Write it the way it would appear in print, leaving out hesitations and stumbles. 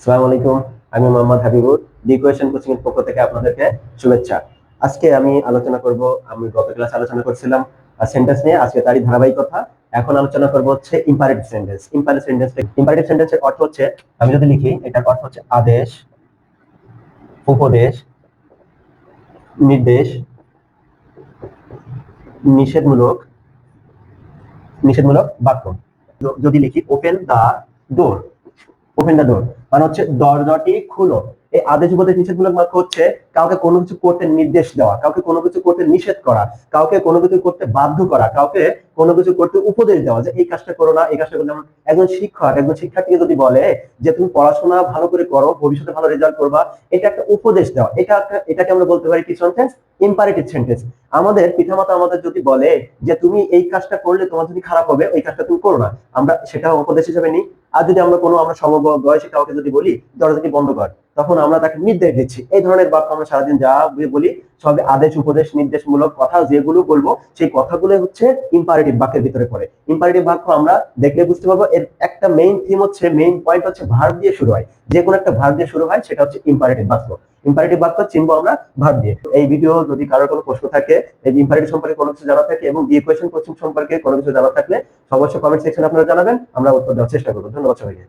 আসসালামু আলাইকুম। আমি Mohammad Habibur. The question coaching এর পক্ষ থেকে আপনাদেরকে শুভেচ্ছা। আজকে আমি আলোচনা করব, আমি গত ক্লাসে আলোচনা করছিলাম সেন্টেন্স নিয়ে, আজকে তারই ধারাবাহিকতা। এখন আলোচনা করব হচ্ছে ইম্পারেটিভ সেন্টেন্স। ইম্পারেটিভ সেন্টেন্সের অর্থ হচ্ছে, আমি যদি লিখি, এটার অর্থ হচ্ছে আদেশ, উপদেশ, নির্দেশ, নিষেধমূলক নিষেধমূলক বাক্য। যদি লিখি ওপেন দা ডোর, ওপেন দা ডোর মানে হচ্ছে দরজাটি খুলো। এই আদেশ উপদেশ নিষেধমূলক বাক্য হচ্ছে কাউকে কোনো কিছু করতে নির্দেশ দেওয়া, কাউকে কোনো কিছু করতে নিষেধ করা, কাউকে কোনো কিছু করতে বাধ্য করা, কাউকে কোনো কিছু করতে উপদেশ দেওয়া যে এই কাজটা করো না, এই কাজটা করলে। যেমন একজন শিক্ষার্থীকে যদি বলে যে তুমি পড়াশোনা ভালো করে করো, ভবিষ্যতে ভালো রেজাল্ট করবা, এটা একটা উপদেশ দেওয়া। এটাকে আমরা বলতে পারি কি সেন্টেন্স? Imperative sentence. আমাদের পিতামাতা আমাদের যদি বলে যে তুমি এই কাজটা করলে তোমার যদি খারাপ হবে, ওই কাজটা তুমি করো না, আমরা সেটা উপদেশ হিসেবে নিই। আর যদি আমরা আমরা সমবয়সী কাউকে যদি বলি দরজাটি বন্ধ কর, তখন আমরা তাকে নির্দেশ দিচ্ছি। এই ধরনের বাক্য আমরা সারাদিন যা বলি, সবই আদেশ, উপদেশ, নির্দেশমূলক কথা যেগুলো বলবো, সেই কথাগুলো হচ্ছে ইম্পারেটিভ বাক্যের ভিতরে পড়ে। ইম্পারেটিভ বাক্য আমরা দেখলে বুঝতে পারবো, এর একটা মেইন থিম হচ্ছে, মেইন পয়েন্ট হচ্ছে ভার্ব দিয়ে শুরু হয়। যে কোনো একটা ভার্ব দিয়ে শুরু হয়, সেটা হচ্ছে ইম্পারেটিভ বাক্য। ইম্পারেটিভ বাক্য চিনবো আমরা ভার্ব দিয়ে। এই ভিডিও যদি কারোর কোনো প্রশ্ন থাকে, এই ইম্পারেটিভ সম্পর্কে কোনো কিছু জানা থাকে, এবং দিয়ে কোয়েশ্চেন কোচিং সম্পর্কে কোনো কিছু জানা থাকলে অবশ্যই কমেন্ট সেকশনে আপনারা জানাবেন, আমরা উত্তর দেওয়ার চেষ্টা করবো। ধন্যবাদ সবাইকে।